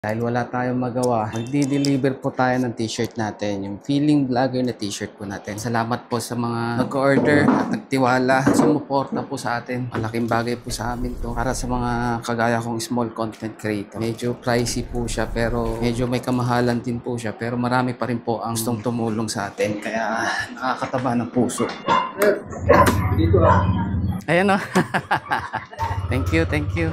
Dahil wala tayong magawa, magdi-deliver po tayo ng t-shirt natin, yung Feeling Vlogger na t-shirt po natin. Salamat po sa mga nag-order at nagtiwala, sumuporta po sa atin. Malaking bagay po sa amin to para sa mga kagaya kong small content creator. Medyo pricey po siya pero medyo may kamahalan din po siya pero marami pa rin po ang gustong tumulong sa atin kaya nakakataba ng puso. Dito ayan o. Thank you, thank you.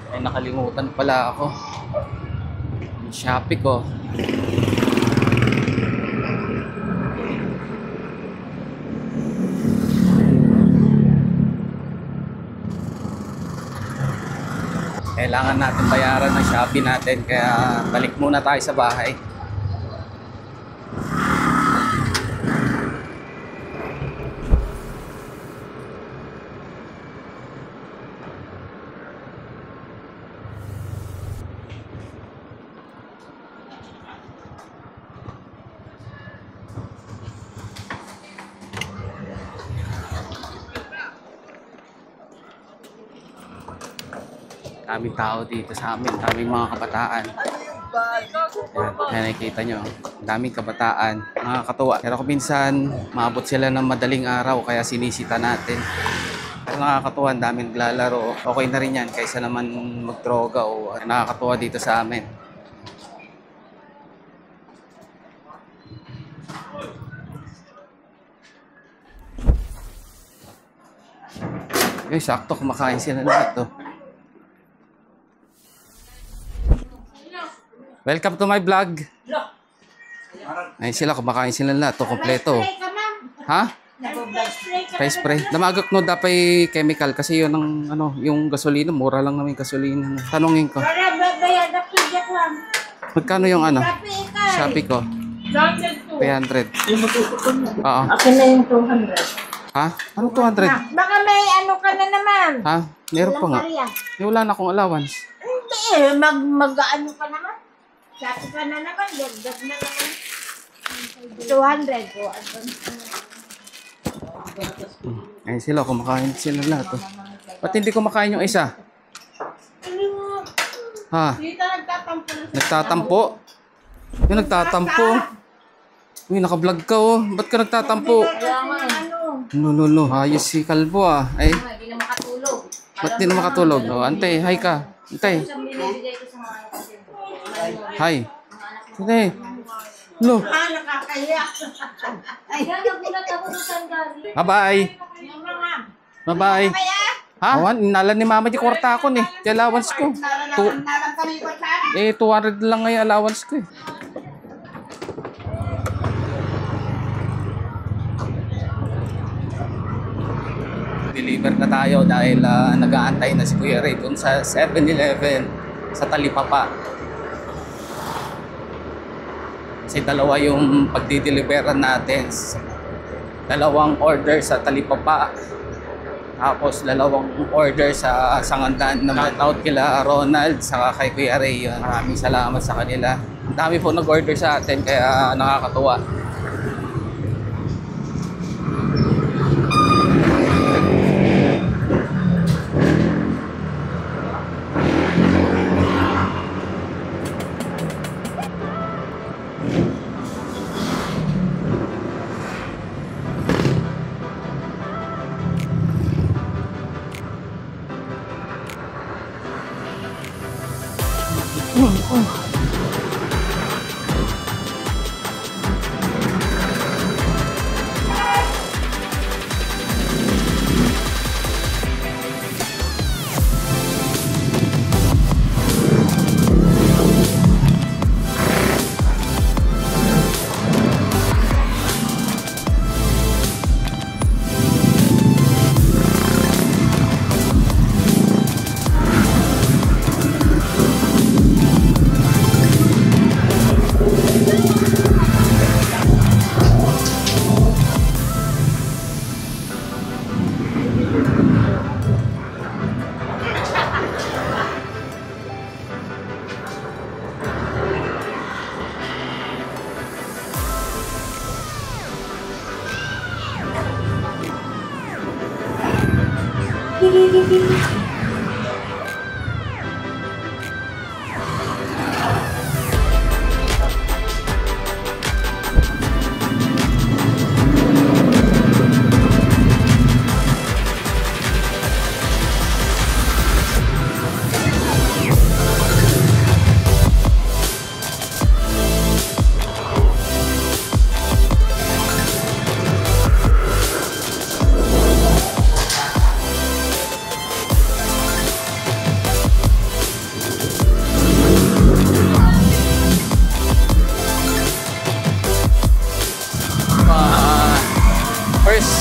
Ay, nakalimutan pala ako. Yung Shopee ko. Kailangan natin bayaran ng Shopee natin kaya balik muna tayo sa bahay. Daming tao dito sa amin, daming mga kabataan. Yan, nakikita nyo, daming kabataan, nakakatuwa. Pero kung minsan, maabot sila ng madaling araw, kaya sinisita natin. Pero nakakatuwa, daming naglalaro. Okay na rin yan, kaysa naman magdroga o nakakatuwa dito sa amin. Yung sakto, kumakain sila lahat to. Welcome to my vlog. Ayun sila, kumakain sila lahat. Ito, kompleto. Ha? Spray. Damagak no dapay chemical kasi yun ang ano, yung gasolina, mura lang naman yung gasolina. Tanungin ko. Magkano yung ano? Shopee ko. 300. Oo. Akin na yung 200. Ha? Ano 200? Baka may ano ka na naman. Ha? Meron pa nga. Wala na akong allowance. Hindi, mag-ano ka naman. Shopee ka na naman, dagdag na naman. 200 ko. Ayun sila, kumakain sila lahat. Oh. Ba't hindi kumakain yung isa? Ha? Dito nagtatampo. Nagtatampo? Yung nagtatampo. Uy, naka-vlog ka oh. Ba't ka nagtatampo? No. Ayos si Kalbo ah. Ay. Hindi na makatulog. Ba't di na makatulog? Oh, ante, hi ka. Ante. Hi. Ante. Lo. Nakakaya. Ay, nagulat ako sa sandali. Bye-bye. Bye-bye. Ha? Awan, inalan ni mama di kwarta ako ni. Di allowance ko. 200 lang ngayon allowance ko eh. Deliver na tayo dahil nag-aantay na si Kuya Ray dun sa 7-Eleven sa Talipapa. Kasi dalawa yung pagdi-deliveran natin. Dalawang order sa Talipapa. Tapos dalawang order sa Sangandan na shoutout kila Ronald saka kay Kuya Ray. Maraming salamat sa kanila. Ang dami po nag-order sa atin kaya nakakatuwa.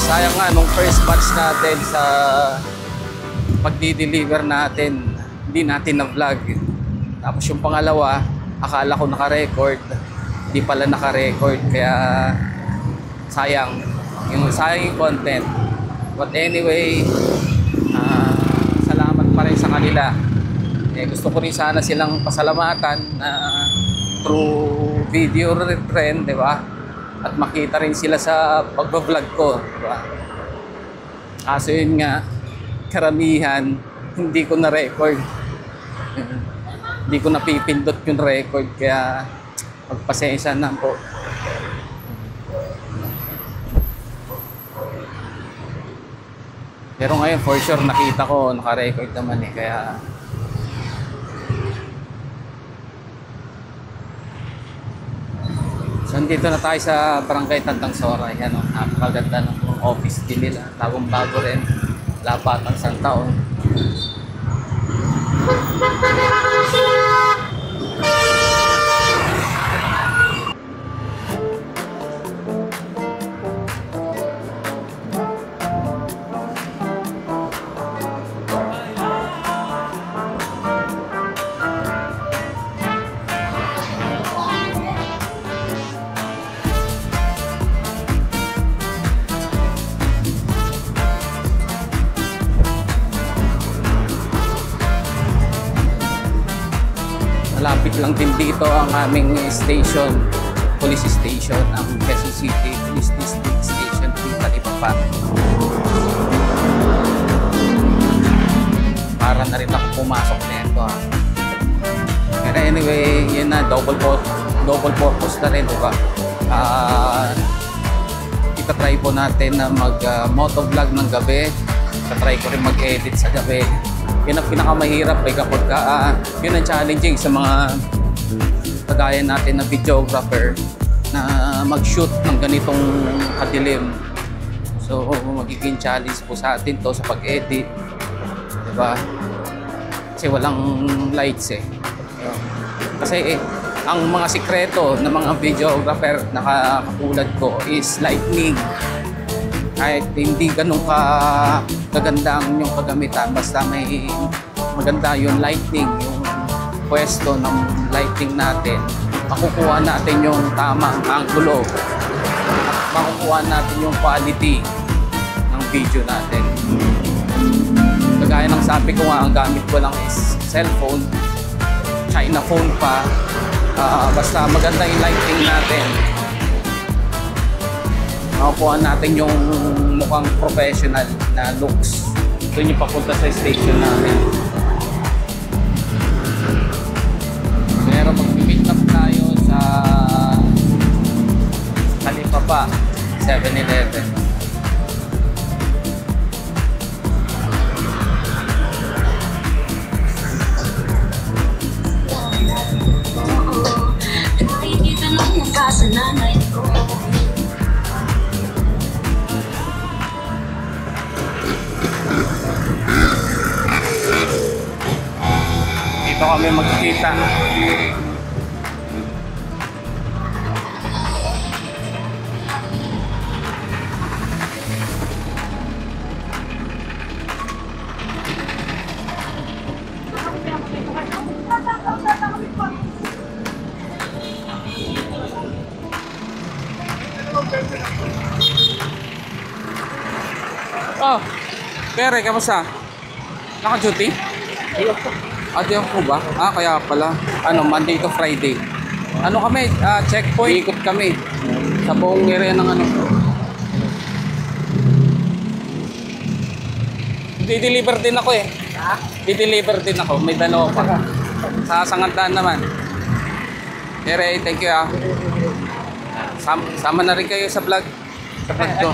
Sayang nga nung first batch natin sa pagdi-deliver natin, hindi natin na-vlog. Tapos yung pangalawa, akala ko naka-record, hindi pala naka-record, kaya sayang yung content. But anyway, salamat pa rin sa kanila. Gusto ko rin sana silang pasalamatan through video rin, di ba? At makita rin sila sa pagbablog ko, diba? Kaso yun nga, karamihan, hindi ko na-record. Hindi ko napipindot yung record, kaya magpasensya na po. Pero ngayon, for sure, nakita ko, naka-record naman kaya... So, dito na tayo sa Barangay Tandang Sora. Yan o, napakaganda ng office din nila. Bagong bago rin. Lapatang isang taon. Malapit lang din dito ang aming station, police station, ang Quezon City Police District Station, Talipapa. Para na rin ako pumasok nito. Pero anyway, yun na, double purpose na rin, diba? Itatry po natin na mag-motovlog ng gabi. Itatry ko rin mag-edit sa gabi. Yun ang pinakamahirap kapag yun ang challenging sa mga kagaya natin na videographer na mag-shoot ng ganitong kadilim. So magiging challenge po sa atin to sa pag-edit, diba? Kasi walang lights kasi ang mga sikreto ng mga videographer na katulad ko is lightning. Kahit hindi ganun kaganda ang inyong kagamitan, basta may maganda yung lighting, yung pwesto ng lighting natin, makukuha natin yung tamang angulo at makukuha natin yung quality ng video natin. Kagaya ng sabi ko nga, ang gamit ko lang is cellphone, China phone pa, basta maganda yung lighting natin, makukuha natin yung mukhang professional na looks. Doon yung papunta sa station namin. Pero mag-meet up tayo sa 7-Eleven. Nakikita ng mukha sa nanay ko. Dito kami magkikita. Oh, Pere, kamusta? Naka-duty? Ah, di ako ba? Ah, kaya pala. Ano, Monday to Friday. Ano kami? Checkpoint. Ikot kami. Sa buong area ng ano. Di-deliver din ako eh. Ha? Di-deliver din ako. May dalawa pa. Sa Sangandaan naman. Pere, thank you ah. Sama na rin kayo sa vlog. Sa vlog ko.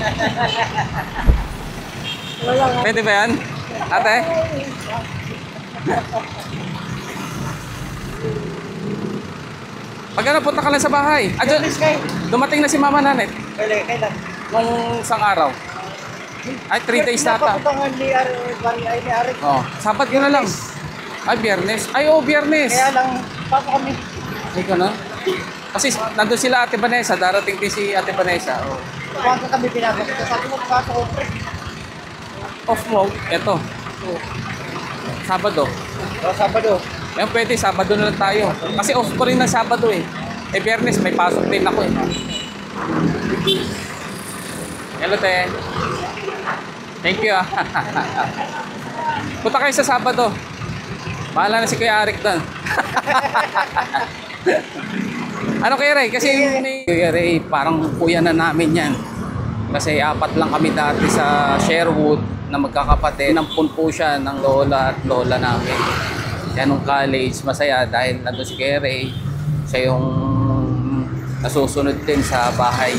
Wala nga. Pwede ba yan? Ate? Pag ano, punta ka lang sa bahay. Dumating na si Mama Nanet. Kailan? Nung isang araw. Ay, 3 days nata. Napakutangan ni Ari. Oh, Sabat yun na lang. Ay, Biyernes. Ay, oh, Biyernes. Kaya lang, papo kami. Ay, gano'n. Kasi nandun sila Ate Vanessa. Darating din si Ate Vanessa. Oh. Papo kami pinapasok. Sabi mo, papo ko. Off mo. Eto. Sabado. Sabado. Yan pwede, Sabado na lang tayo. Kasi off ko rin ng Sabado eh. Eh, Biyernes, may pasok din ako eh. Hello, te. Thank you ah. Punta kayo sa Sabado. Bahala na si Kuya Arik doon. Ano Kuya Ray? Kasi Kuya Ray, parang kuya na namin yan. Kasi 4 lang kami dati sa Sherwood na magkakapatid. Nampun po siya ng lola at lola namin. Yan nung college, masaya dahil nandun si Kuya Ray. Siya yung nasusunod din sa bahay.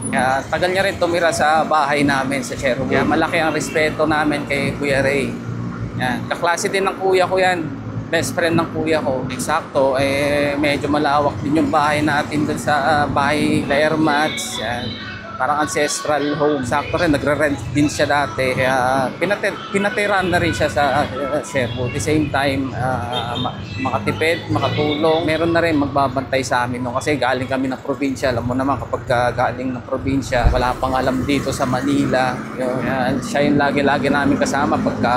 Kaya tagal niya rin tumira sa bahay namin sa Sherwood. Kaya malaki ang respeto namin kay Kuya Ray. Yan. Kaklase din ng kuya ko yan. Best friend ng kuya ko. Eksakto, medyo malawak din yung bahay natin dun sa bahay Lairmats. Yan. Parang ancestral home. Sakto rin, nagre-rent din siya dati. Kaya pinatiran na rin siya sa Sherwood. At the same time, makatipid, makatulong. Meron na rin magbabantay sa amin. No? Kasi galing kami ng probinsya. Alam mo naman kapag galing ng probinsya, wala pang alam dito sa Manila. Yan, siya yung lagi-lagi namin kasama pagka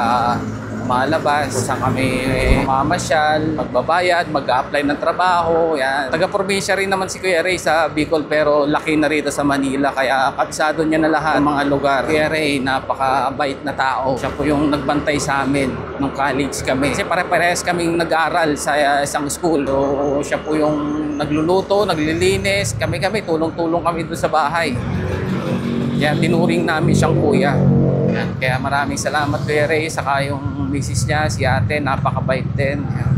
malabas, saan kami mamasyal, magbabayad, mag-a-apply ng trabaho, yan. Taga-probinsya rin naman si Kuya Ray sa Bicol pero laki na rito sa Manila kaya kabisado niya na lahat ng mga lugar. Kuya Ray, napaka-bait na tao. Siya po yung nagbantay sa amin nung college kami. Kasi pare-parehas kaming nag-aaral sa isang school. So, siya po yung nagluluto, naglilinis. Kami tulong-tulong kami doon sa bahay. Kaya tinuring namin siyang kuya. Yan. Kaya maraming salamat Kuya Ray, saka yung misis niya, si ate, napakabait din. Yan.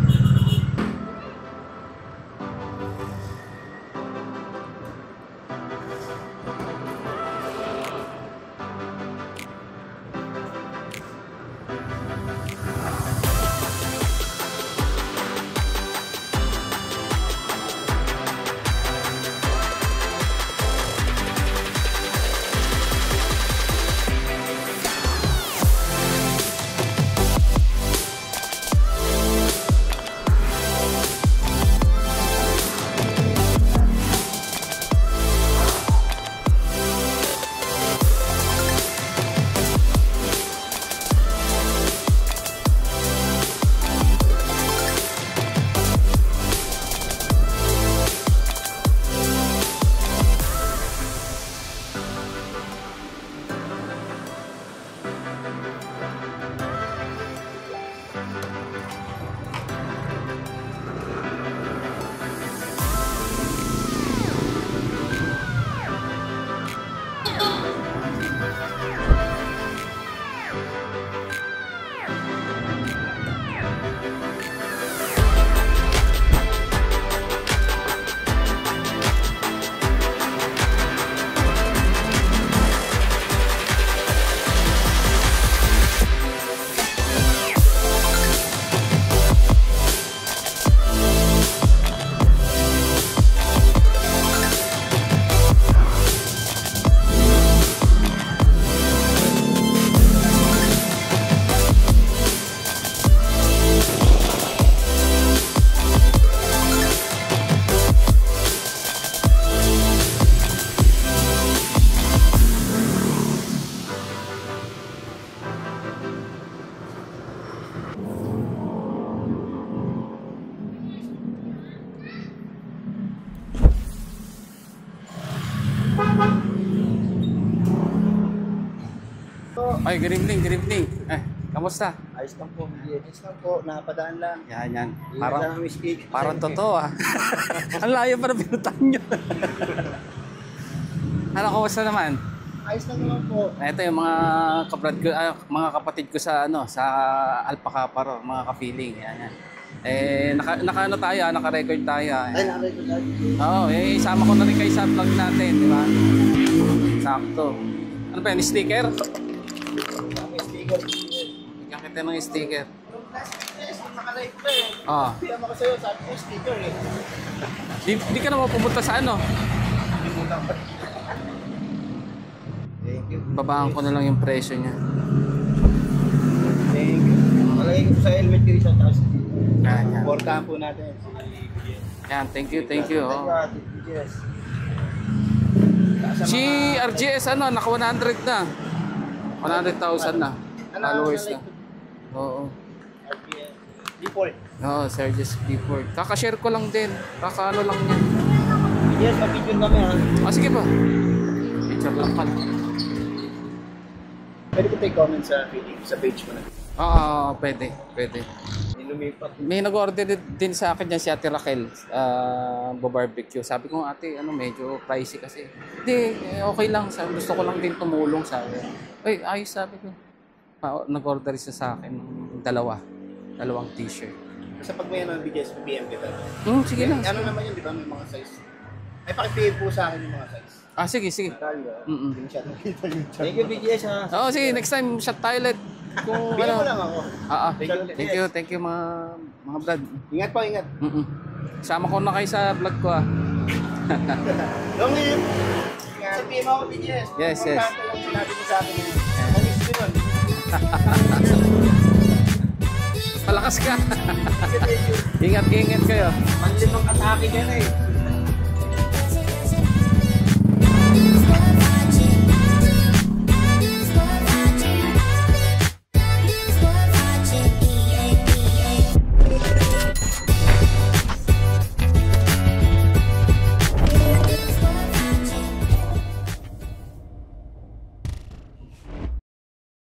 Ay, good evening, good evening. Kamusta? Ayos lang po. Ayos lang po. Napadaan lang. Yan. Parang Parang totoo ah. Ang layo pa na pinutan nyo. Ano, kamusta naman? ayos lang naman po. Ito yung mga kabrad ko, mga kapatid ko sa sa Alpacaparo, mga ka-feeling. Yan. Naka-ano tayo, naka-record tayo. Ay, nakaray ko dati. Oo, isama ko na rin kayo sa vlog natin, di ba? Sakto. Ano pa yan, sticker? May sticker. Bigyan kita ng sticker. Yes, nakaray ko eh. Oo. Piyama ko sa'yo, sabi ko sticker eh. Di ka naman pumunta sa ano? Thank you. Babaan ko na lang yung presyo niya. Thank you. Malagay ko sa helmet ko isang taas. Yan. Portahan po natin. Yan, thank you. Oh. Yes. Si RGS ano, naka 100 na. 100,000 na. Followers na. Oo. Default. Oo, Sergis Clifford. Kakashare ko lang din. Kakaano lang yan. Yes, mapidyon kami ha. Sige pa. Picture lang pala. Pwede ko take comment sa page ko na. Oo, pwede. Lumipat. May nag-order din sa akin yan si Ate Raquel, barbecue. Sabi ko, ate, medyo pricey kasi. Hindi, okay lang. Gusto ko lang din tumulong, sabi. Ay, ayos, sabi ko. Nag-order isa sa akin, dalawang t-shirt. Sa pag may BGS, PM kita. Sige lang. Ano naman yun, di ba? May mga size. Ay, pakipigay po sa akin yung mga size. Sige. Thank you, BGS ha. Oo, sige, next time, shot tayo ulit. Kung Bigyan mo lang ako. Thank you mga brad. Ingat po, ingat. Sama ko na kayo sa vlog ko Long live! Sabihin mo ako, BGS. Yes. Importante yung sinabi mo sa akin. Manis ko nun. Palakas ka. Ingat kayo. Manlimang atake ka na eh.